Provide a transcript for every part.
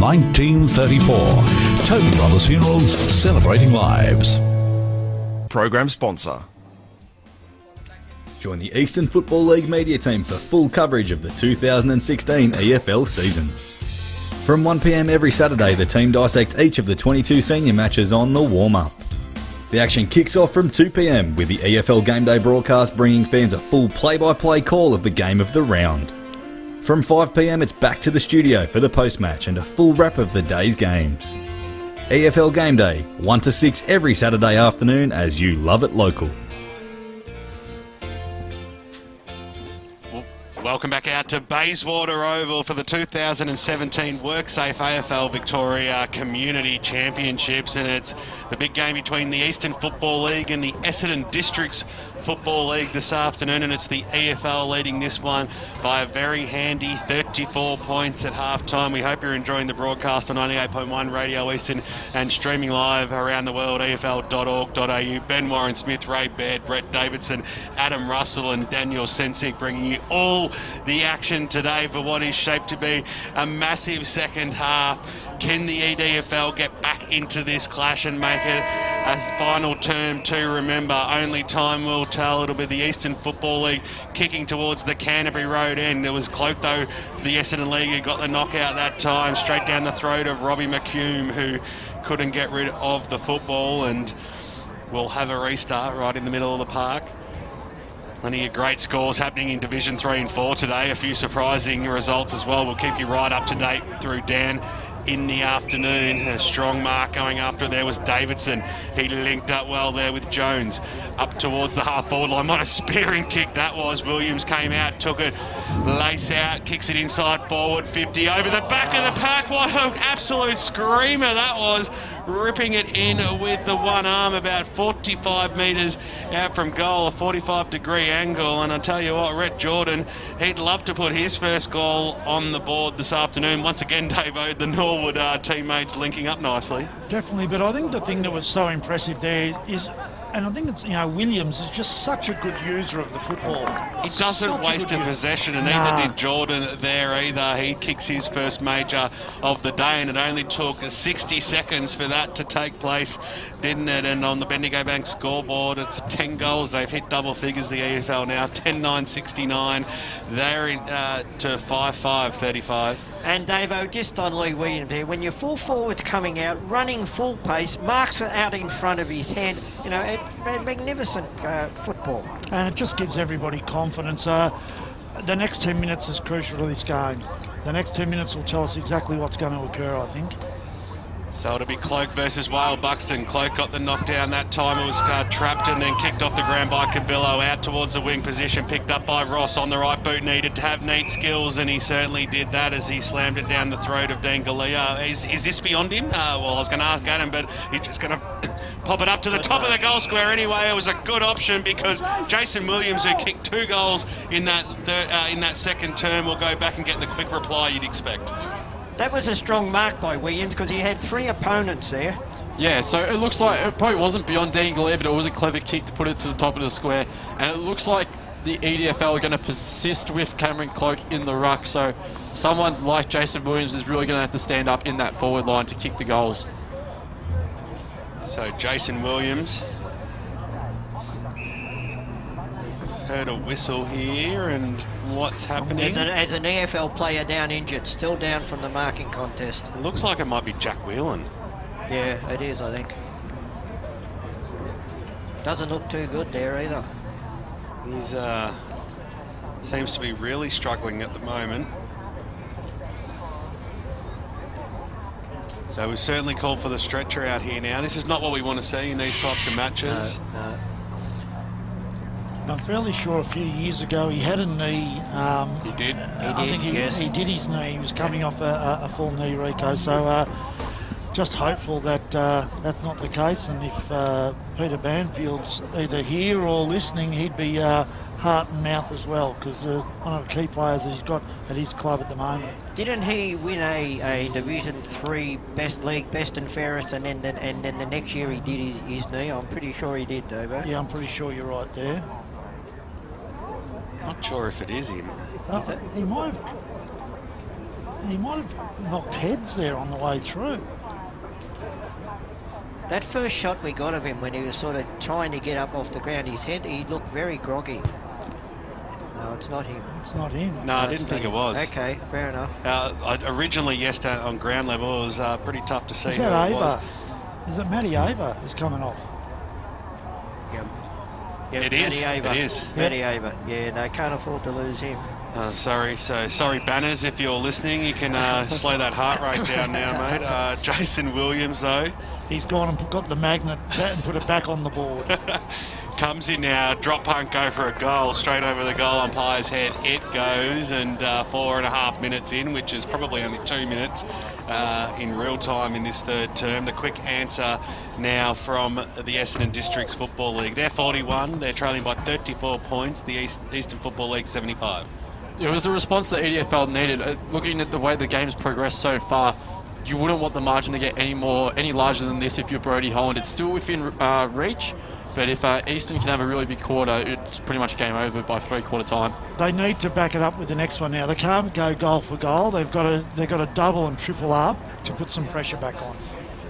1934. Toby Brothers Funerals, celebrating lives. Program sponsor. Join the Eastern Football League media team for full coverage of the 2016 EFL season. From 1pm every Saturday, the team dissect each of the 22 senior matches on the warm-up. The action kicks off from 2pm with the EFL Game Day broadcast bringing fans a full play-by-play call of the game of the round. From 5pm it's back to the studio for the post-match and a full wrap of the day's games. EFL Game Day, 1 to 6 every Saturday afternoon as you love it local. Welcome back out to Bayswater Oval for the 2017 WorkSafe AFL Victoria Community Championships, and it's the big game between the Eastern Football League and the Essendon Districts Football League this afternoon, and it's the EFL leading this one by a very handy 34 points at half-time. We hope you're enjoying the broadcast on 98.1 Radio Eastern and streaming live around the world, efl.org.au. Ben Warren-Smith, Ray Baird, Brett Davidson, Adam Russell and Daniel Sensic bringing you all the action today for what is shaped to be a massive second half. Can the EDFL get back into this clash and make it a final term to remember? Only time will tell. It'll be the Eastern Football League kicking towards the Canterbury Road end. It was Cloak, though, for the Essendon League who got the knockout that time, straight down the throat of Robbie McCune, who couldn't get rid of the football, and we'll have a restart right in the middle of the park. Plenty of great scores happening in Division 3 and 4 today. A few surprising results as well. We'll keep you right up to date through Dan in the afternoon. A strong mark going after it there was Davidson. He linked up well there with Jones. Up towards the half-forward line. What a spearing kick that was. Williams came out, took it, lace out, kicks it inside forward, 50 over the back of the pack. What an absolute screamer that was. Ripping it in with the one arm about 45 metres out from goal, a 45-degree angle. And I tell you what, Rhett Jordan, he'd love to put his first goal on the board this afternoon. Once again, Davo, the Norwood teammates linking up nicely. Definitely, but I think the thing that was so impressive there is, and I think it's, Williams is just such a good user of the football. He doesn't waste a possession, and neither did Jordan there either. He kicks his first major of the day, and it only took 60 seconds for that to take place, didn't it? And on the Bendigo Bank scoreboard, it's 10 goals. They've hit double figures, the EFL now, 10-9-69. They're in, to 5-5-35. And Davo, just on Lee Williams there, when your full forward's coming out, running full pace, marks are out in front of his head, magnificent football. And it just gives everybody confidence. The next 10 minutes is crucial to this game. The next 10 minutes will tell us exactly what's going to occur, I think. So it'll be Cloak versus Wale Buxton. Cloak got the knockdown that time. It was trapped and then kicked off the ground by Cabillo, out towards the wing position, picked up by Ross on the right boot. Needed to have neat skills, and he certainly did that as he slammed it down the throat of Dean Galea. Is this beyond him? Well, I was going to ask Adam, but he's just going to pop it up to the top of the goal square anyway. It was a good option because Jason Williams, who kicked 2 goals in that second term, will go back and get the quick reply you'd expect. That was a strong mark by Williams because he had 3 opponents there. Yeah, so it looks like it probably wasn't beyond Dean Galea, but it was a clever kick to put it to the top of the square. And it looks like the EDFL are going to persist with Cameron Cloak in the ruck. So someone like Jason Williams is really going to have to stand up in that forward line to kick the goals. So Jason Williams. Heard a whistle here, and what's happening? As an EFL player down injured, still down from the marking contest. It looks like it might be Jack Whelan. Yeah, it is, I think. Doesn't look too good there either. He's seems to be really struggling at the moment. So we've certainly called for the stretcher out here now. This is not what we want to see in these types of matches. No. I'm fairly sure a few years ago he had a knee. He did? I think he did his knee. He was coming off a full knee, Rico. So just hopeful that that's not the case. And if Peter Banfield's either here or listening, he'd be heart and mouth as well, because one of the key players that he's got at his club at the moment. Didn't he win a Division 3 league best and fairest, and then the next year he did his knee? I'm pretty sure he did, Dovo. Yeah, I'm pretty sure you're right there. Not sure if it is him. He might have. he might have knocked heads there on the way through. That first shot we got of him when he was sort of trying to get up off the ground, his head, he looked very groggy. No, it's not him. It's not him. No, I didn't think it was. Okay, fair enough. Originally, yes, on ground level, it was pretty tough to see Is who that it was. Ava? Is it Matty Ava who's coming off? Yep, It is. Matty Ava. It is. Matty Ava. Yeah, no, can't afford to lose him. Sorry, Banners, if you're listening, you can slow that heart rate down now, mate. Jason Williams, though. He's gone and got the magnet and put it back on the board. Comes in now, drop punt, go for a goal, straight over the goal umpire's head. It goes, and 4.5 minutes in, which is probably only 2 minutes in real time in this third term. The quick answer now from the Essendon Districts Football League. They're 41, they're trailing by 34 points, the Eastern Football League 75. It was the response that EDFL needed. Looking at the way the game's progressed so far, you wouldn't want the margin to get any larger than this if you're Brodie Holland. It's still within reach, but if Eastern can have a really big quarter, it's pretty much game over by three-quarter time. They need to back it up with the next one now. They can't go goal for goal. They've got to double and triple up to put some pressure back on.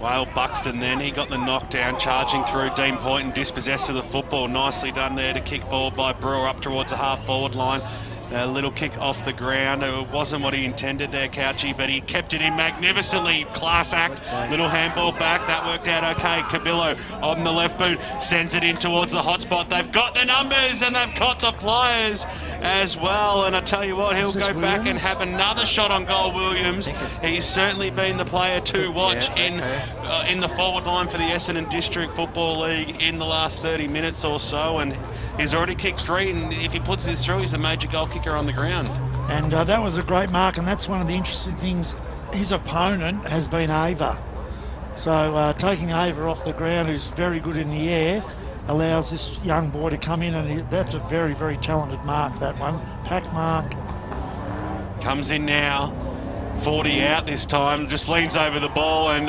Well, Buxton then, he got the knockdown, charging through Dean Point and dispossessed of the football. Nicely done there to kick forward by Brewer up towards the half-forward line. A little kick off the ground. It wasn't what he intended there, Couchy, but he kept it in magnificently. Class act. Little handball back. That worked out okay. Cabillo on the left boot sends it in towards the hot spot. They've got the numbers and they've got the players as well. And I tell you what, he'll go back and have another shot on goal, Williams. He's certainly been the player to watch in the forward line for the Essendon District Football League in the last 30 minutes or so. And he's already kicked 3, and if he puts this through, he's the major goal kicker on the ground. And that was a great mark, and that's one of the interesting things. His opponent has been Ava. So taking Ava off the ground, who's very good in the air, allows this young boy to come in, and that's a very, very talented mark, that one. Pack mark. Comes in now. 40 out this time, just leans over the ball and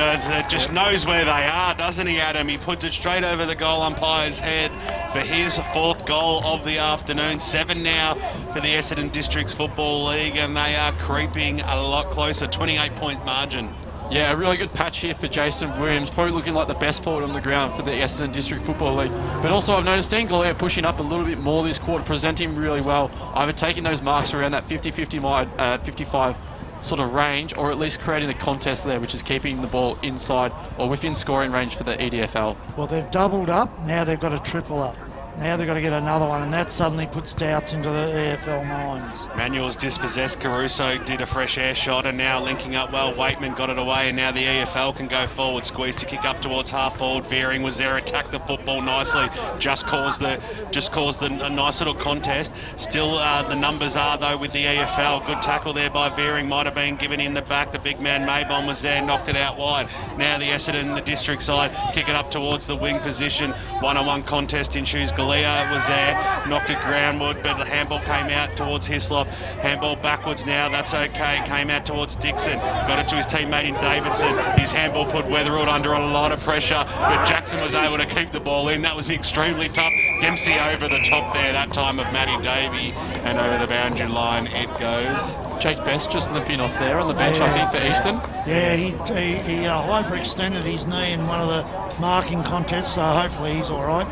just knows where they are, doesn't he, Adam? He puts it straight over the goal umpire's head for his 4th goal of the afternoon. 7 now for the Essendon Districts Football League, and they are creeping a lot closer, 28-point margin. Yeah, a really good patch here for Jason Williams, probably looking like the best forward on the ground for the Essendon District Football League. But also I've noticed Dean Galea pushing up a little bit more this quarter, presenting really well, either taking those marks around that 50-50, 55 sort of range, or at least creating a contest there, which is keeping the ball inside or within scoring range for the EDFL. Well, they've doubled up, now they've got to triple up. Now they've got to get another one, and that suddenly puts doubts into the AFL minds. Manuel's dispossessed. Caruso did a fresh air shot, and now linking up well. Waitman got it away, and now the EFL can go forward. Squeeze to kick up towards half forward. Veering was there, attacked the football nicely. Just caused a nice little contest. Still, the numbers are though with the EFL. Good tackle there by Veering. Might have been given in the back. The big man Maybon was there, knocked it out wide. Now the Essendon District side kick it up towards the wing position. One-on-one contest ensues. Galea was there, knocked it groundward, but the handball came out towards Hislop. Handball backwards now, that's okay. Came out towards Dixon, got it to his teammate in Davidson. His handball put Weatherald under a lot of pressure, but Jackson was able to keep the ball in. That was extremely tough. Dempsey over the top there, that time of Matty Davey, and over the boundary line it goes. Jake Best just limping off there on the bench, I think, for Eastern. Yeah, he hyperextended his knee in one of the marking contests, so hopefully he's all right.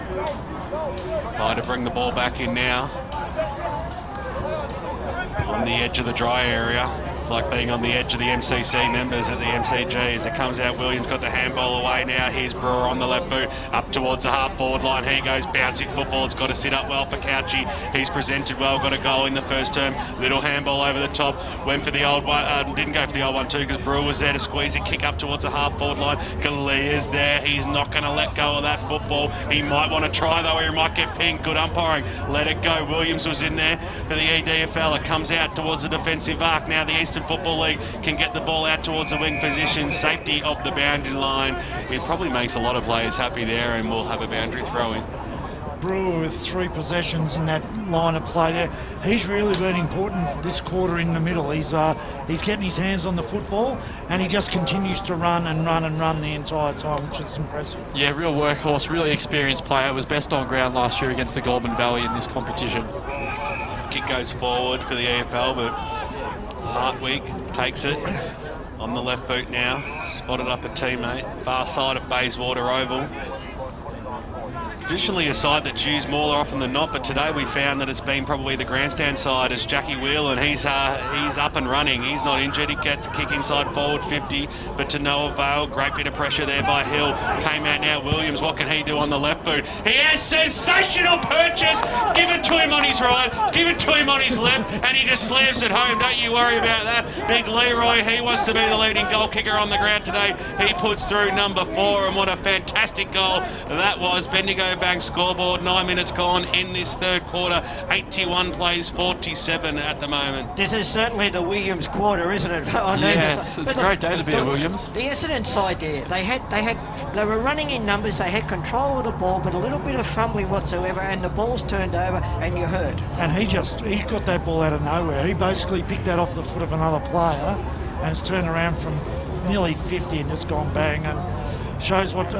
To bring the ball back in now. On the edge of the dry area. It's like being on the edge of the MCC members at the MCG as it comes out. Williams got the handball away now. Here's Brewer on the left boot up towards the half forward line. He goes bouncing football. It's got to sit up well for Couchy. He's presented well, got a goal in the first term. Little handball over the top. Went for the old one. Didn't go for the old one too because Brewer was there to squeeze it. Kick up towards the half forward line. Galea's there. He's not going to let go of that football. He might want to try though, or he might get pinged. Good umpiring. Let it go. Williams was in there for the EDFL. It comes out towards the defensive arc. Now the Eastern Football League can get the ball out towards the wing position. Safety of the boundary line. It probably makes a lot of players happy there, and we'll have a boundary throw in. Brewer with 3 possessions in that line of play there. He's really been important this quarter in the middle. He's getting his hands on the football, and he just continues to run and run and run the entire time, which is impressive. Yeah, real workhorse, really experienced player. Was best on ground last year against the Goulburn Valley in this competition. Kick goes forward for the AFL, but Hartwig takes it on the left boot now. Spotted up a teammate. Far side of Bayswater Oval. Traditionally a side that's used more often than not, but today we found that it's been probably the grandstand side as Jackie Whelan. He's up and running. He's not injured. He gets a kick inside forward 50, but to no avail. Great bit of pressure there by Hill. Came out now. Williams, what can he do on the left boot? He has sensational purchase. Give it to him on his right. Give it to him on his left, and he just slams it home. Don't you worry about that. Big Leroy, he wants to be the leading goal kicker on the ground today. He puts through number 4, and what a fantastic goal that was. Bendigo Bank scoreboard, 9 minutes gone in this third quarter. 81 plays 47 at the moment. This is certainly the Williams quarter, isn't it? Yes, it's a great day to be at Williams. The Essendon side there, they were running in numbers, they had control of the ball, but a little bit of fumbling whatsoever, and the ball's turned over, and you're hurt. And he got that ball out of nowhere. He basically picked that off the foot of another player, and it's turned around from nearly 50 and just gone bang, and shows what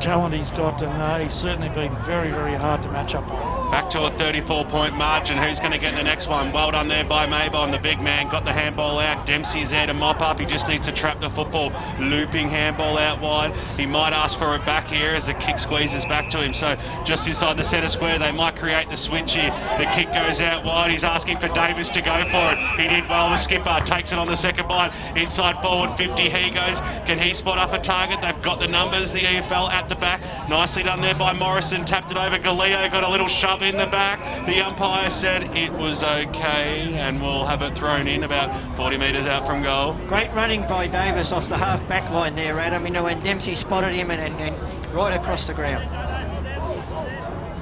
talent he's got, and he's certainly been very, very hard to match up on. Back to a 34-point margin. Who's going to get the next one? Well done there by Maybon. The big man got the handball out. Dempsey's there to mop up. He just needs to trap the football. Looping handball out wide. He might ask for it back here as the kick squeezes back to him. So just inside the centre square, they might create the switch here. The kick goes out wide. He's asking for Davis to go for it. He did well. The skipper takes it on the second bite. Inside forward 50. He goes. Can he spot up a target? They've got the numbers. The EFL at the back. Nicely done there by Morrison. Tapped it over. Galeo got a little shove in the back. The umpire said it was okay, and we'll have it thrown in about 40 metres out from goal. Great running by Davis off the half back line there, Adam. You know, when Dempsey spotted him and right across the ground.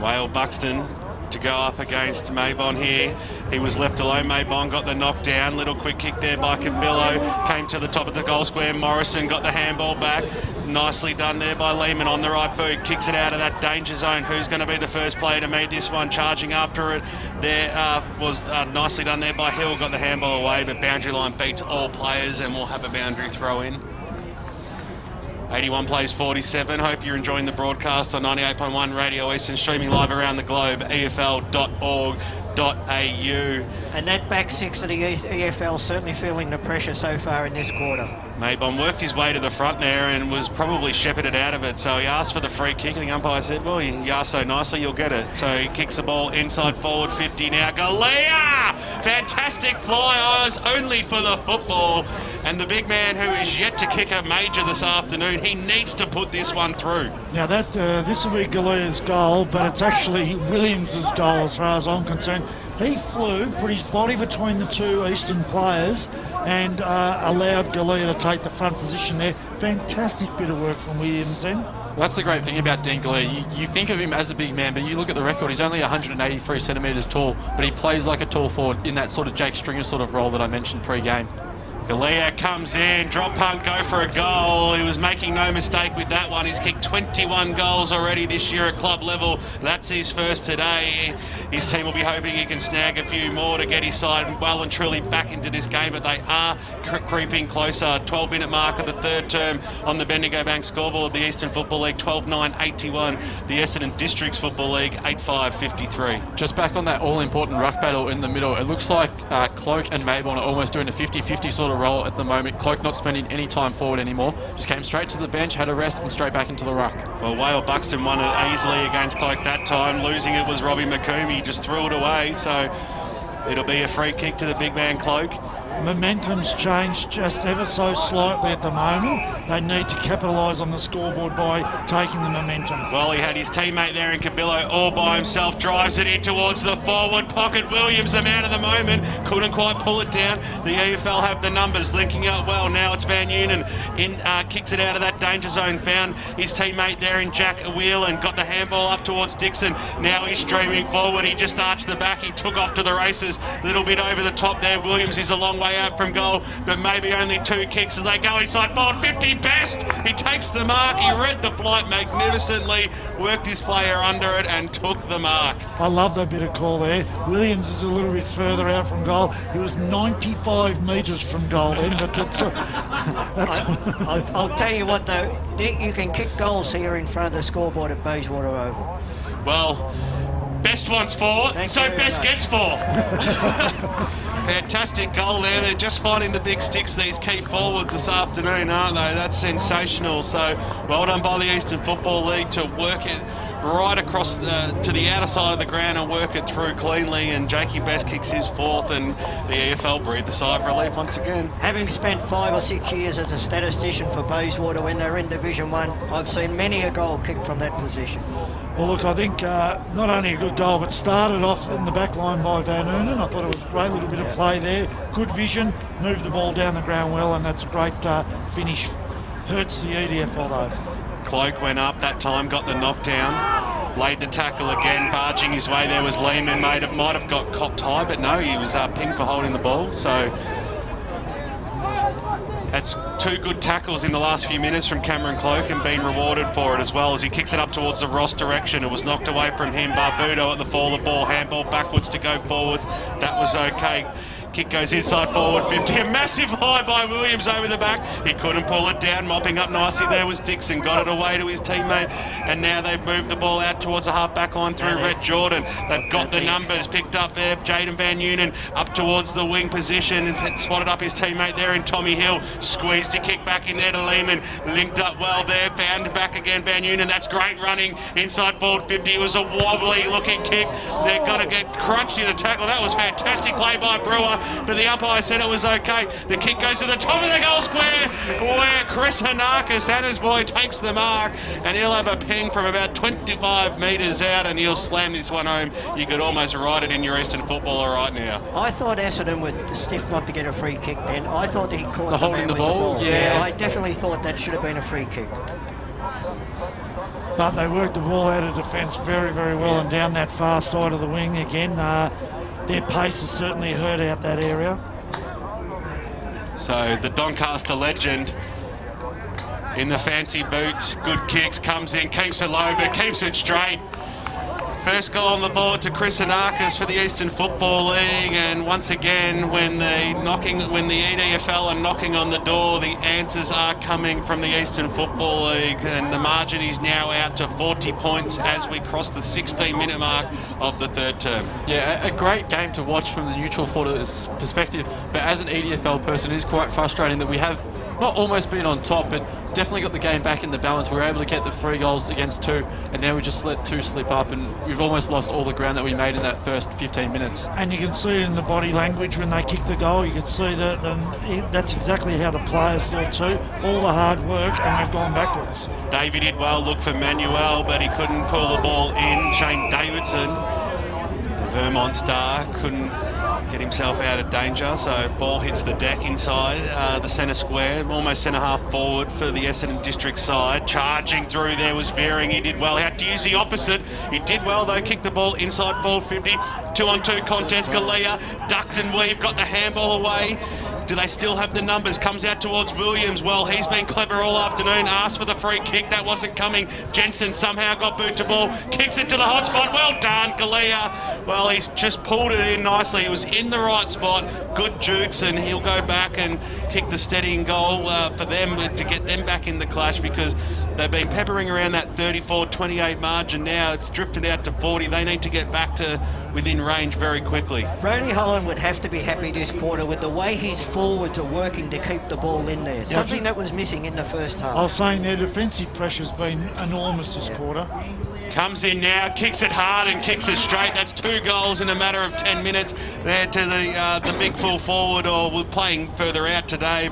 Whale Buxton to go up against Maybon here. He was left alone. Maybon got the knockdown. Little quick kick there by Cabillo. Came to the top of the goal square. Morrison got the handball back. Nicely done there by Lehman on the right boot. Kicks it out of that danger zone. Who's going to be the first player to meet this one? Charging after it there was nicely done there by Hill. Got the handball away, but boundary line beats all players, and we'll have a boundary throw in. 81 plays 47. Hope you're enjoying the broadcast on 98.1 Radio Eastern, streaming live around the globe, efl.org.au. And that back six of the EFL certainly feeling the pressure so far in this quarter. Maybon worked his way to the front there and was probably shepherded out of it. So he asked for the free kick, and the umpire said, well, you asked so nicely, you'll get it. So he kicks the ball inside forward 50 now. Galea! Fantastic fly eyes only for the football. And the big man who is yet to kick a major this afternoon, he needs to put this one through. Now that this will be Galea's goal, but it's actually Williams' goal as far as I'm concerned. He flew, put his body between the two Eastern players and allowed Galea to take the front position there. Fantastic bit of work from Williams then. That's the great thing about Dean Galea. You think of him as a big man, but you look at the record, he's only 183 centimetres tall, but he plays like a tall forward in that sort of Jake Stringer sort of role that I mentioned pre-game. Galea comes in, drop punt, go for a goal. He was making no mistake with that one. He's kicked 21 goals already this year at club level. That's his first today. His team will be hoping he can snag a few more to get his side well and truly back into this game, but they are creeping closer. 12-minute mark of the third term on the Bendigo Bank scoreboard. The Eastern Football League 12-9-81. The Essendon Districts Football League 8-5-53. Just back on that all-important ruck battle in the middle, it looks like Cloak and Maybon are almost doing a 50-50 sort of role at the moment. Cloak not spending any time forward anymore. Just came straight to the bench, had a rest, and straight back into the ruck. Well, Whale Buxton won it easily against Cloak that time. Losing it was Robbie McCombie. Just threw it away, so it'll be a free kick to the big man Cloak. Momentum's changed just ever so slightly at the moment. They need to capitalise on the scoreboard by taking the momentum. Well, he had his teammate there in Cabillo all by himself, drives it in towards the forward pocket. Williams, the man of the moment, couldn't quite pull it down. The EFL have the numbers, linking up well. Now it's Van Unen kicks it out of that danger zone, found his teammate there in Jack Wheel and got the handball up towards Dixon. Now he's streaming forward. He just arched the back. He took off to the races. A little bit over the top there. Williams is a long way out from goal, but maybe only 2 kicks as they go inside forward 50 best. He takes the mark. He read the flight magnificently, worked his player under it and took the mark. I love that bit of call there. Williams is a little bit further out from goal. He was 95 metres from goal then, but I'll tell you what though, you can kick goals here in front of the scoreboard at Bayswater Oval. Well, best wants 4, so best gets 4. Fantastic goal there. They're just finding the big sticks, these key forwards this afternoon, aren't they? That's sensational. So well done by the Eastern Football League to work it right across to the outer side of the ground and work it through cleanly. And Jakey Best kicks his fourth, and the EFL breathed a sigh of relief once again. Having spent 5 or 6 years as a statistician for Bayswater when they're in Division 1, I've seen many a goal kicked from that position. Well, look, I think not only a good goal, but started off in the back line by Van Oonen. I thought it was a great little bit of play there. Good vision, moved the ball down the ground well, and that's a great finish. Hurts the EDFL though. Cloak went up that time, got the knockdown, laid the tackle again, barging his way. There was Lehman, might have got copped high, but no, he was pinged for holding the ball. So that's 2 good tackles in the last few minutes from Cameron Cloak, and being rewarded for it as well as he kicks it up towards the Ross direction. It was knocked away from him. Barbudo at the fall of the ball, handball backwards to go forwards. That was okay. Kick goes inside forward 50. A massive high by Williams over the back. He couldn't pull it down. Mopping up nicely there was Dixon. Got it away to his teammate. And now they've moved the ball out towards the half back line through Rhett Jordan. They've got the numbers picked up there. Jaden Van Noonen up towards the wing position and spotted up his teammate there in Tommy Hill. Squeezed to kick back in there to Lehman. Linked up well there. Found back again Van Noonen. That's great running inside forward 50. It was a wobbly looking kick. They're going to get crunched in the tackle. That was fantastic play by Brewer. But the umpire said it was okay. The kick goes to the top of the goal square where Chris Hanakis, Anna's boy, takes the mark, and he'll have a ping from about 25 metres out, and he'll slam this one home. You could almost write it in your Eastern Footballer right now. I thought Essendon would stiff not to get a free kick then. I thought that he caught the man holding the with ball. Yeah, I definitely thought that should have been a free kick. But they worked the ball out of defence very, very well and down that far side of the wing again. Their pace has certainly hurt out that area. So the Doncaster legend in the fancy boots, good kicks, comes in, keeps it low, but keeps it straight. First goal on the board to Chris Anarkis for the Eastern Football League, and once again, when the EDFL are knocking on the door, the answers are coming from the Eastern Football League, and the margin is now out to 40 points as we cross the 16-minute mark of the third term. Yeah, a great game to watch from the neutral forwarder's perspective, but as an EDFL person, it is quite frustrating that we have not almost been on top, but definitely got the game back in the balance. We were able to get the 3 goals against 2, and now we just let 2 slip up, and we've almost lost all the ground that we made in that first 15 minutes. And you can see in the body language when they kick the goal, you can see that that's exactly how the players thought too. All the hard work, and we've gone backwards. Davey did well, look for Manuel, but he couldn't pull the ball in. Shane Davidson, the Vermont star, couldn't get himself out of danger, so ball hits the deck inside the centre square, almost centre half forward for the Essendon District side. Charging through there was Veering, he did well. Had to use the opposite. He did well though, kicked the ball inside forward 50. 2-on-2 contest, Galea ducked and weave, got the handball away. Do they still have the numbers? Comes out towards Williams. Well, he's been clever all afternoon. Asked for the free kick. That wasn't coming. Jensen somehow got boot to ball. Kicks it to the hot spot. Well done, Galea. Well, he's just pulled it in nicely. He was in the right spot. Good jukes, and he'll go back and kick the steadying goal for them to get them back in the clash, because they've been peppering around that 34-28 margin now. It's drifted out to 40. They need to get back to within range very quickly. Brody Holland would have to be happy this quarter with the way his forwards are working to keep the ball in there. Something that was missing in the first half. I was saying their defensive pressure's been enormous this quarter. Comes in now, kicks it hard and kicks it straight. That's 2 goals in a matter of 10 minutes there to the big full forward, or we're playing further out today.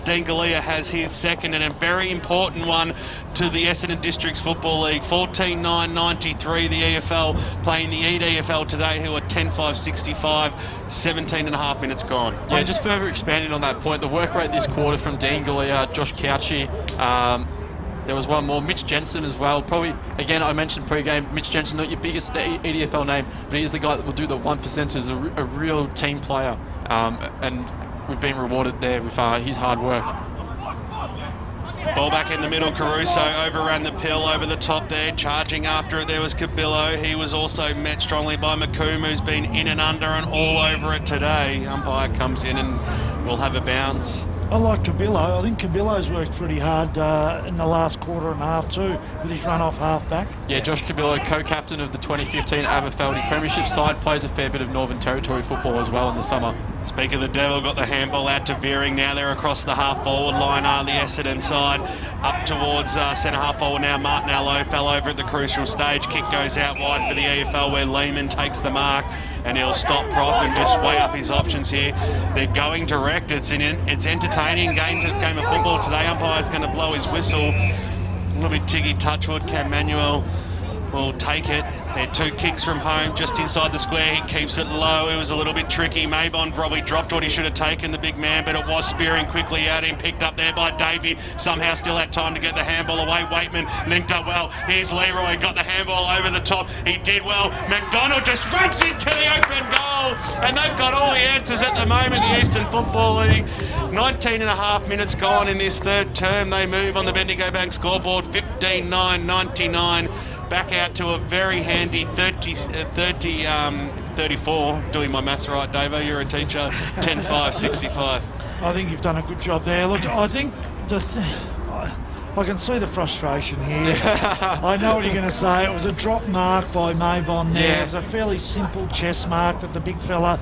Dean Galea has his second, and a very important one to the Essendon Districts Football League. 14-9-93, the EFL playing the EDFL today, who are 10-5-65, 17.5 minutes gone. Yeah, just further expanding on that point, the work rate this quarter from Dean Galea, Josh Couchy, there was one more, Mitch Jensen as well. Probably, again, I mentioned pre-game, Mitch Jensen, not your biggest EDFL name, but he's the guy that will do the 1%, is a real team player. And we've been rewarded there with his hard work. Ball back in the middle, Caruso overran the pill over the top there, charging after it. There was Cabillo. He was also met strongly by McComb, who's been in and under and all over it today. Umpire comes in and will have a bounce. I like Cabillo. I think Cabillo's worked pretty hard in the last quarter and a half too, with his run off half-back. Yeah, Josh Cabillo, co-captain of the 2015 Aberfeldy Premiership side, plays a fair bit of Northern Territory football as well in the summer. Speak of the devil, got the handball out to Veering. Now they're across the half-forward line, the Essendon side. Up towards centre half-forward now. Martin Allo fell over at the crucial stage. Kick goes out wide for the EFL where Lehman takes the mark. And he'll stop prop and just weigh up his options here. They're going direct. It's entertaining game of football today. Umpire's going to blow his whistle. A little bit Tiggy Touchwood. Cam Manuel will take it. They're 2 kicks from home, just inside the square. He keeps it low. It was a little bit tricky. Mabon probably dropped what he should have taken, the big man, but it was spearing quickly out and picked up there by Davey. Somehow still had time to get the handball away. Waitman linked up well. Here's Leroy, got the handball over the top. He did well. McDonald just runs into the open goal, and they've got all the answers at the moment, the Eastern Football League. 19 and a half minutes gone in this third term. They move on the Bendigo Bank scoreboard, 15-9-99. Back out to a very handy 34. Doing my maths right, Davo, you're a teacher. 10-5-65. I think you've done a good job there. Look, I think I can see the frustration here. I know what you're going to say. It was a drop mark by Mabon there. Yeah. It was a fairly simple chest mark that the big fella.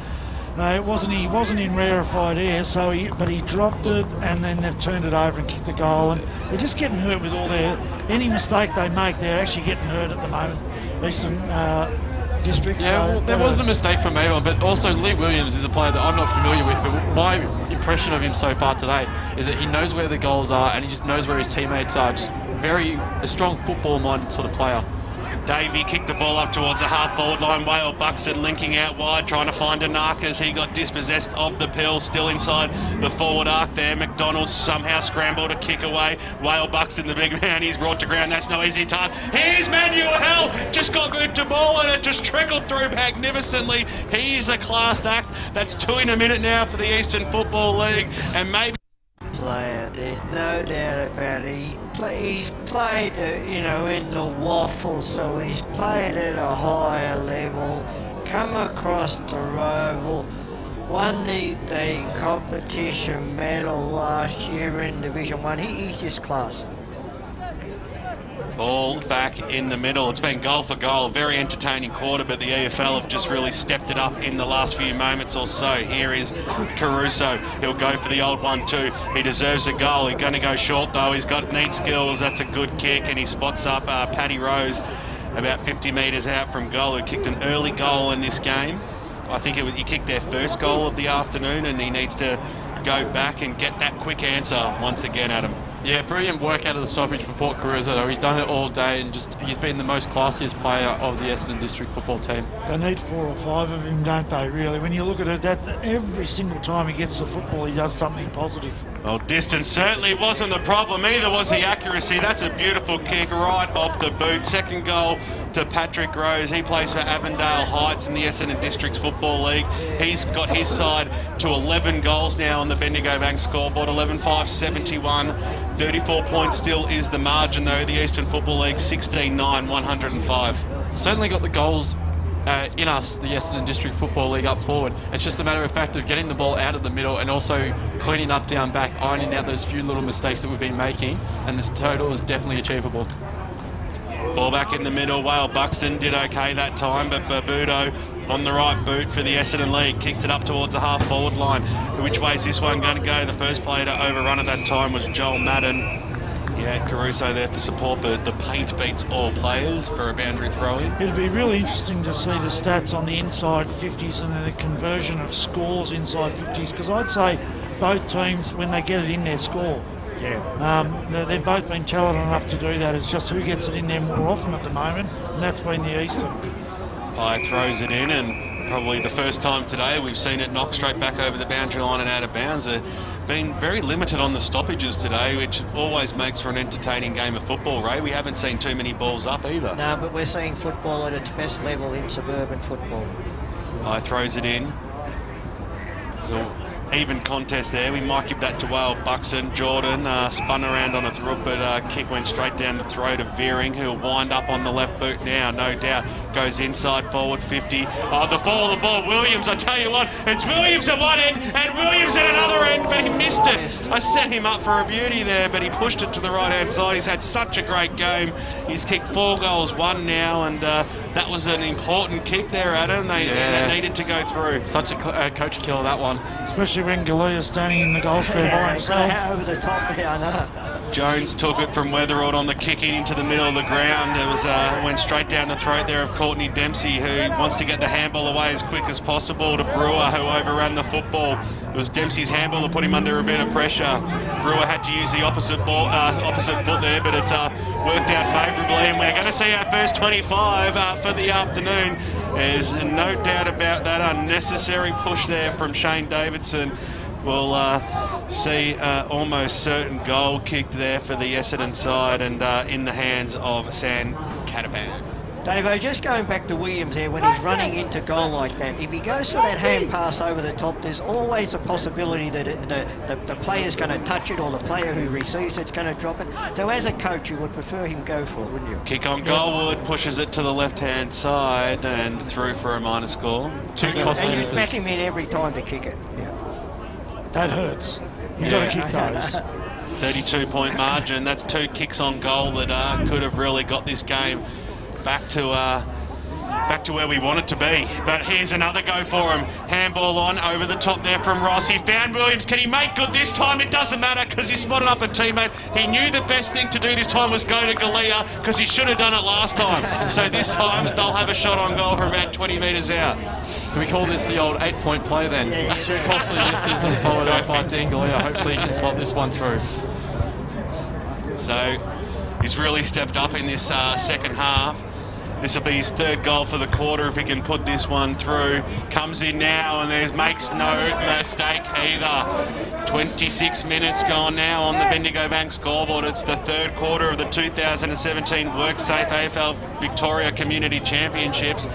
He wasn't in rarefied air, but he dropped it, and then they've turned it over and kicked the goal. And they're just getting hurt with any mistake they make. They're actually getting hurt at the moment. Eastern District. Yeah, well, there wasn't a mistake from Mabon, but also Lee Williams is a player that I'm not familiar with. But my impression of him so far today is that he knows where the goals are, and he just knows where his teammates are. Just a strong football-minded sort of player. Davey kicked the ball up towards the half-forward line. Whale Buxton linking out wide, trying to find Anarkas. He got dispossessed of the pill, still inside the forward arc there. McDonald somehow scrambled a kick away. Whale Buxton, the big man, he's brought to ground. That's no easy task. Here's Manuel, just got good to ball, and it just trickled through magnificently. He's a class act. That's 2 in a minute now for the Eastern Football League, and maybe player, there's no doubt about it. He's played, in the waffle, so he's played at a higher level, come across the Roval, won the competition medal last year in Division 1. He's just class. Ball back in the middle. It's been goal for goal. Very entertaining quarter, but the EFL have just really stepped it up in the last few moments or so. Here is Caruso. He'll go for the old 1-2. He deserves a goal. He's going to go short, though. He's got neat skills. That's a good kick, and he spots up Paddy Rose about 50 metres out from goal, who kicked an early goal in this game. I think he kicked their first goal of the afternoon, and he needs to go back and get that quick answer once again, Adam. Yeah, brilliant work out of the stoppage for Fort Caruso, though. He's done it all day, and he's been the most classiest player of the Essendon District football team. They need 4 or 5 of him, don't they, really? When you look at it, that every single time he gets the football, he does something positive. Well, distance certainly wasn't the problem, either was the accuracy. That's a beautiful kick right off the boot. Second goal to Patrick Rose. He plays for Avondale Heights in the Essendon Districts Football League. He's got his side to 11 goals now on the Bendigo Bank scoreboard. 11-5-71. 34 points still is the margin, though. The Eastern Football League 16-9-105. Certainly got the goals in us, the Essendon District Football League, up forward. It's just a matter of fact of getting the ball out of the middle and also cleaning up down back, ironing out those few little mistakes that we've been making, and this total is definitely achievable. Ball back in the middle. Whale Buxton did okay that time, but Barbudo on the right boot for the Essendon League kicks it up towards the half-forward line. Which way is this one going to go? The first player to overrun at that time was Joel Madden. Yeah, Caruso there for support, but the paint beats all players for a boundary throw-in. It'll be really interesting to see the stats on the inside 50s and the conversion of scores inside 50s, because I'd say both teams, when they get it in, their score. Yeah. They've both been talented enough to do that. It's just who gets it in there more often at the moment, and that's been the Eastern. Throws it in, and probably the first time today we've seen it knock straight back over the boundary line and out of bounds. Been very limited on the stoppages today, which always makes for an entertaining game of football, Ray. We haven't seen too many balls up either. No, but we're seeing football at its best level in suburban football. Throws it in. So even contest there. We might give that to Wale Buxton. Jordan spun around on a through, but kick went straight down the throat of Veering, who'll wind up on the left boot now, no doubt. Goes inside forward 50. Oh, the fall of the ball. Williams, I tell you what, it's Williams at one end and Williams at another end, but he missed it. I set him up for a beauty there, but he pushed it to the right-hand side. He's had such a great game. He's kicked 4 goals, 1 now, and that was an important kick there, Adam. They needed to go through. Such a coach killer, that one. Especially when Galea's standing in the goal square by himself. Over the top there, I know. Jones took it from Weatherald on the kick in into the middle of the ground. It was went straight down the throat there of Courtney Dempsey, who wants to get the handball away as quick as possible to Brewer, who overran the football. It was Dempsey's handball that put him under a bit of pressure. Brewer had to use the opposite foot there, but it's worked out favourably, and we're going to see our first 25 for the afternoon. There's no doubt about that unnecessary push there from Shane Davidson. We'll see almost certain goal kicked there for the Essendon side, and in the hands of San Cataban. Davo, just going back to Williams there, when he's running into goal like that, if he goes for that hand pass over the top, there's always a possibility that the player's going to touch it, or the player who receives it's going to drop it. So as a coach, you would prefer him go for it, wouldn't you? Kick on Goldwood, pushes it to the left-hand side and through for a minor score. Two costly and you misses. smack him in every time to kick it. Yeah. That hurts. You've got to kick those. 32-point margin. That's 2 kicks on goal that could have really got this game back to where we want it to be. But here's another go for him. Handball on over the top there from Ross. He found Williams. Can he make good this time? It doesn't matter because he spotted up a teammate. He knew the best thing to do this time was go to Galea because he should have done it last time. So this time they'll have a shot on goal from about 20 metres out. Do we call this the old 8-point play then? Yeah. 2 costly misses and followed up by Dean Galea. Hopefully he can slot this one through. So he's really stepped up in this second half. This will be his 3rd goal for the quarter if he can put this one through. Comes in now and makes no mistake either. 26 minutes gone now on the Bendigo Bank scoreboard. It's the 3rd quarter of the 2017 WorkSafe AFL Victoria Community Championships.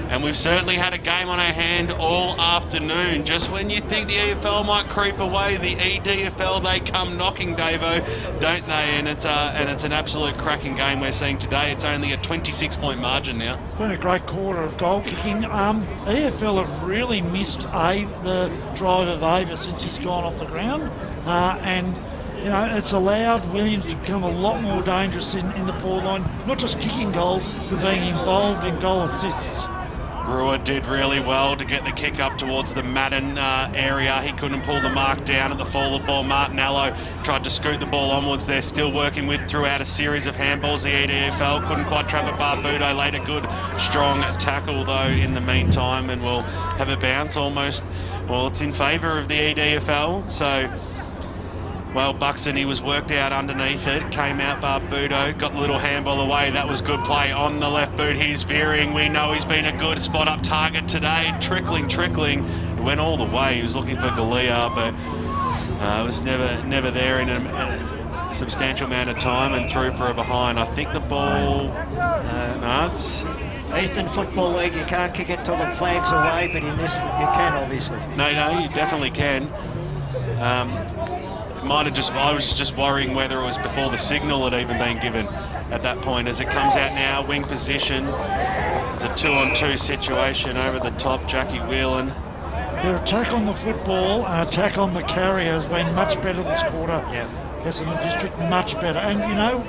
And we've certainly had a game on our hand all afternoon. Just when you think the EFL might creep away, the EDFL, they come knocking, Davo, don't they? And it's an absolute cracking game we're seeing today. It's only a 26-point margin now. It's been a great quarter of goal kicking. EFL have really missed the drive of Ava since he's gone off the ground. And you know, it's allowed Williams to become a lot more dangerous in the forward line, not just kicking goals, but being involved in goal assists. Brewer did really well to get the kick up towards the Madden area. He couldn't pull the mark down at the forward ball. Martinello tried to scoot the ball onwards. They're still working with throughout a series of handballs. The EDFL couldn't quite trap it. Barbudo laid a good, strong tackle, though, in the meantime, and will have a bounce almost. Well, it's in favour of the EDFL, so... Well, Buxton, he was worked out underneath it, came out Barbudo, got the little handball away. That was good play on the left boot. He's veering. We know he's been a good spot-up target today. Trickling. It went all the way. He was looking for Galea, but it was never there in a substantial amount of time, and through for a behind. I think the ball... no, it's... Eastern Football League, you can't kick it till the flag's away, but in this, you can, obviously. No, you definitely can. I was just worrying whether it was before the signal had even been given at that point. As it comes out now, wing position. There's a 2-on-2 situation over the top. Jackie Whelan. Their attack on the football and attack on the carrier has been much better this quarter. Yeah. Essendon District, much better. And, you know,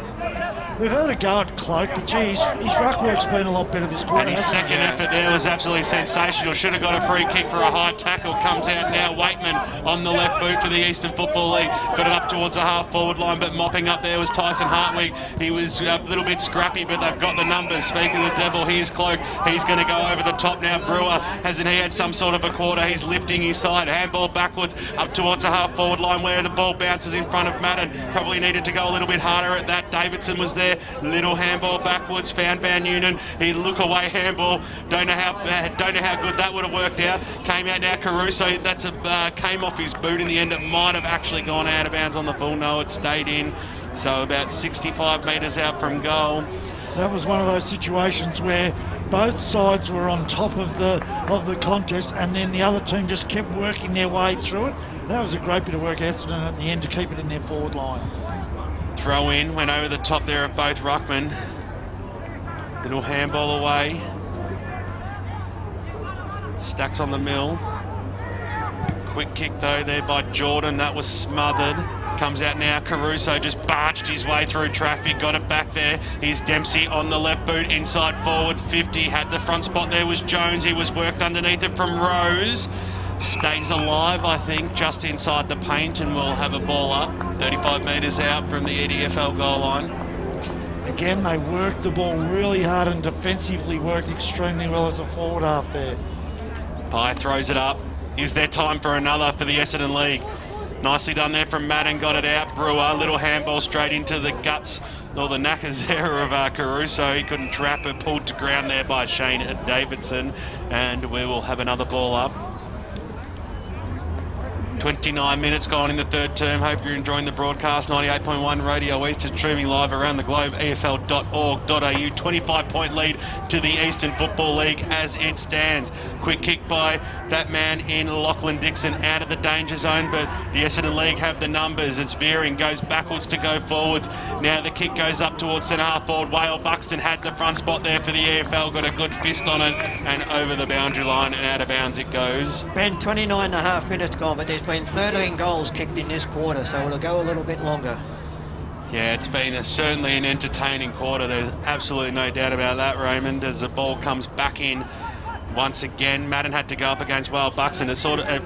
we've heard a go at Cloak, but geez, his ruck work's been a lot better this quarter. And his second effort there was absolutely sensational. Should have got a free kick for a high tackle. Comes out now, Waitman on the left boot for the Eastern Football League. Got it up towards the half-forward line, but mopping up there was Tyson Hartwig. He was a little bit scrappy, but they've got the numbers. Speaking of the devil, here's Cloak. He's going to go over the top now. Brewer, hasn't he had some sort of a quarter? He's lifting his side. Handball backwards up towards the half-forward line where the ball bounces in front of Madden. Probably needed to go a little bit harder at that. Davidson was there. Little handball backwards, found Van Noonan. He look away handball. Don't know how good that would have worked out. Came out now Caruso. That's came off his boot in the end. It might have actually gone out of bounds on the full. No, it stayed in. So about 65 metres out from goal. That was one of those situations where both sides were on top of the contest, and then the other team just kept working their way through it. That was a great bit of work, Essendon, at the end to keep it in their forward line. Throw in, went over the top there of both ruckmen. Little handball away. Stacks on the mill. Quick kick though there by Jordan. That was smothered. Comes out now. Caruso just barged his way through traffic. Got it back there. Here's Dempsey on the left boot. Inside forward 50. Had the front spot there was Jones. He was worked underneath it from Rose. Stays alive, I think, just inside the paint, and we'll have a ball up 35 metres out from the EDFL goal line. Again, they worked the ball really hard and defensively worked extremely well as a forward half there. Pye throws it up. Is there time for another for the Essendon League? Nicely done there from Madden, got it out. Brewer, little handball straight into the guts, or the knackers there of Caruso. He couldn't trap it, pulled to ground there by Shane Davidson, and we will have another ball up. 29 minutes gone in the third term. Hope you're enjoying the broadcast. 98.1 Radio East is streaming live around the globe. EFL.org.au. 25-point lead to the Eastern Football League as it stands. Quick kick by that man in Lachlan Dixon out of the danger zone, but the Essendon League have the numbers. It's veering, goes backwards to go forwards. Now the kick goes up towards centre half forward. Wale Buxton had the front spot there for the EFL, got a good fist on it, and over the boundary line and out of bounds it goes. Ben, 29 and a half minutes gone, but there's been 13 goals kicked in this quarter, so it'll go a little bit longer. Yeah, it's been certainly an entertaining quarter. There's absolutely no doubt about that, Raymond, as the ball comes back in. Once again, Madden had to go up against Wale Buxton. It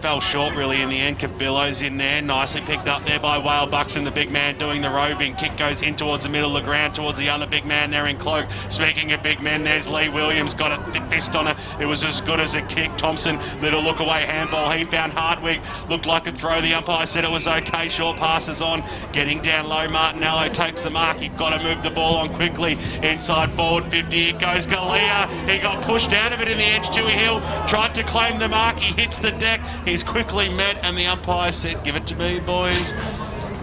fell short really in the end. Cabillo's in there, nicely picked up there by Wale Buxton, the big man doing the roving. Kick goes in towards the middle of the ground, towards the other big man there in cloak. Speaking of big men, there's Lee Williams, got a fist on it. It was as good as a kick. Thompson, little look away handball. He found Hardwick, looked like a throw. The umpire said it was okay. Short passes on, getting down low. Martinello takes the mark. He got to move the ball on quickly. Inside forward 50, it goes Galea. He got pushed out of it in the edge. Stewie Hill tried to claim the mark. He hits the deck. He's quickly met, and the umpire said, "Give it to me, boys."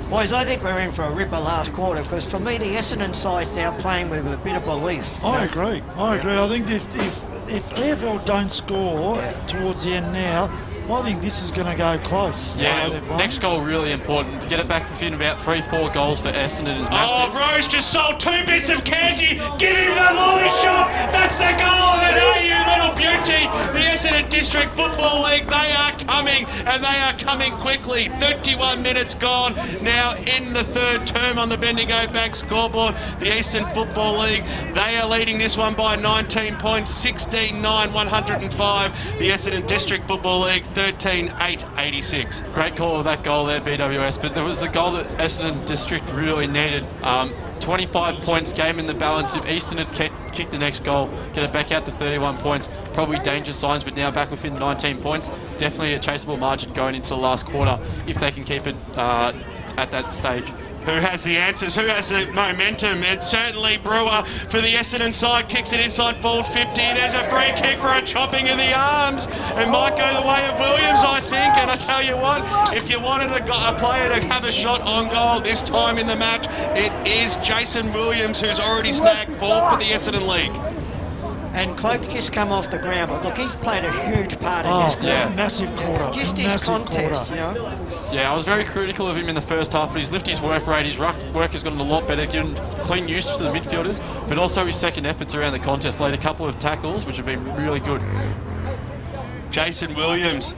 Boys, I think we're in for a ripper last quarter, because for me the Essendon side's now playing with a bit of belief. I agree. I think if AFL don't score towards the end now, I think this is going to go close. Yeah, next goal really important. To get it back within about 3-4 goals for Essendon is massive. Oh, Rose just sold 2 bits of candy. Give him the lolly shot. That's the goal of the day, you little beauty. The Essendon District Football League, they are coming, and they are coming quickly. 31 minutes gone now in the third term on the Bendigo Bank scoreboard. The Eastern Football League, they are leading this one by 19 points, 16-9, 105. The Essendon District Football League, 13-8, 86. Great call of that goal there, BWS, but there was the goal that Essendon District really needed. 25 points, game in the balance. If Eastern had kicked the next goal, get it back out to 31 points, probably danger signs, but now back within 19 points. Definitely a chaseable margin going into the last quarter if they can keep it at that stage. Who has the answers? Who has the momentum? It's certainly Brewer for the Essendon side. Kicks it inside forward 50. There's a free kick for a chopping of the arms. It might go the way of Williams, I think. And I tell you what, if you wanted a player to have a shot on goal this time in the match, it is Jason Williams, who's already snagged 4 for the Essendon League. And Cloak's just come off the ground, but look, he's played a huge part in this quarter. Yeah. Massive quarter. Just his contest, you know. Yeah, I was very critical of him in the first half, but he's lifted his work rate. His ruck work has gotten a lot better, given clean use to the midfielders, but also his second efforts around the contest. Laid a couple of tackles, which have been really good. Jason Williams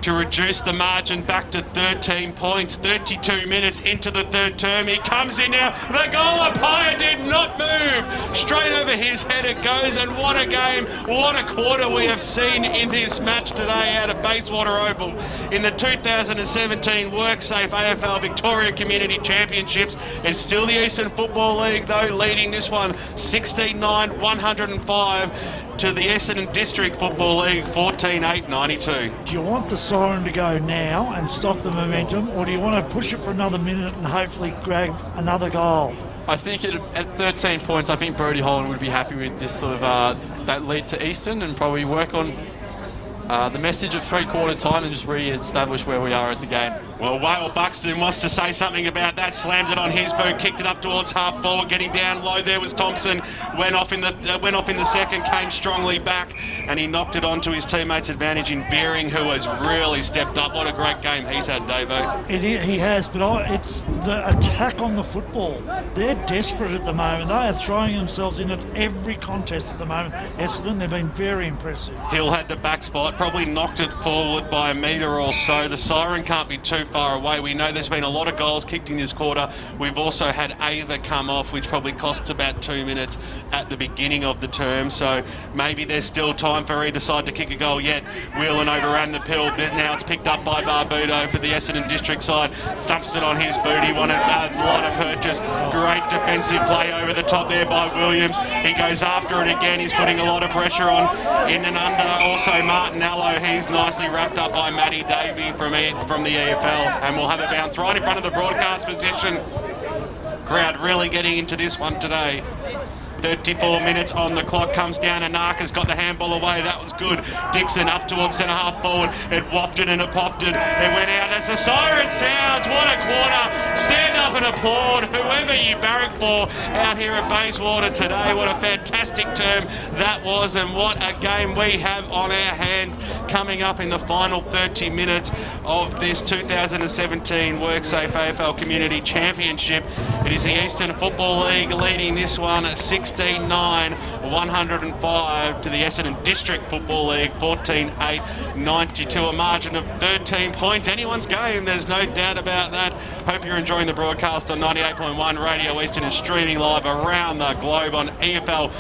to reduce the margin back to 13 points. 32 minutes into the third term. He comes in now. The goal umpire did not move. Straight over his head it goes, and what a game, what a quarter we have seen in this match today out of Bayswater Oval in the 2017 WorkSafe AFL Victoria Community Championships. It's still the Eastern Football League though, leading this one 16-9, 105 to the Essendon District Football League 14-8, 92. Do you want the siren to go now and stop the momentum, or do you want to push it for another minute and hopefully grab another goal? I think at 13 points, I think Brodie Holland would be happy with this sort of that lead to Eastern, and probably work on the message of three-quarter time and just re-establish where we are at the game. Well, Wale Buxton wants to say something about that. Slammed it on his boot, kicked it up towards half forward, getting down low. There was Thompson. Went off in the second, came strongly back, and he knocked it onto his teammates' advantage in Veering, who has really stepped up. What a great game he's had, Davo. He has, but it's the attack on the football. They're desperate at the moment. They are throwing themselves in at every contest at the moment. Essendon, they've been very impressive. Hill had the back spot, probably knocked it forward by a metre or so. The siren can't be too far away. We know there's been a lot of goals kicked in this quarter. We've also had Ava come off, which probably costs about 2 minutes at the beginning of the term. So maybe there's still time for either side to kick a goal yet. Whelan overran the pill. Now it's picked up by Barbudo for the Essendon district side. Thumps it on his boot. He wanted a lot of purchase. Great defensive play over the top there by Williams. He goes after it again. He's putting a lot of pressure on in and under. Also Martin Allo. He's nicely wrapped up by Matty Davey from the EFL. And we'll have a bounce right in front of the broadcast position. Crowd really getting into this one today. 34 minutes on the clock, comes down, and Narca's got the handball away. That was good. Dixon up towards centre half forward. It wafted and it pofted. It went out as the siren sounds. What a quarter. Stand up and applaud whoever you barrack for out here at Bayswater today. What a fantastic term that was, and what a game we have on our hands coming up in the final 30 minutes of this 2017 WorkSafe AFL Community Championship. It is the Eastern Football League leading this one at 16-9, 105 to the Essendon District Football League, 14-8, 92, a margin of 13 points. Anyone's game, there's no doubt about that. Hope you're enjoying the broadcast on 98.1 Radio Eastern and streaming live around the globe on EFL.org.au.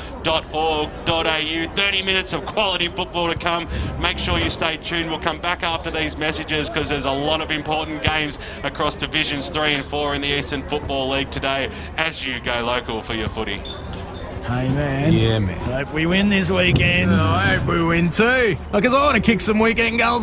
30 minutes of quality football to come. Make sure you stay tuned. We'll come back after these messages because there's a lot of important games across Divisions 3 and 4 in the Eastern Football League today as you go local for your footy. Hey, man. Yeah, man. Hope we win this weekend. I hope we win too. Because I want to kick some weekend goals.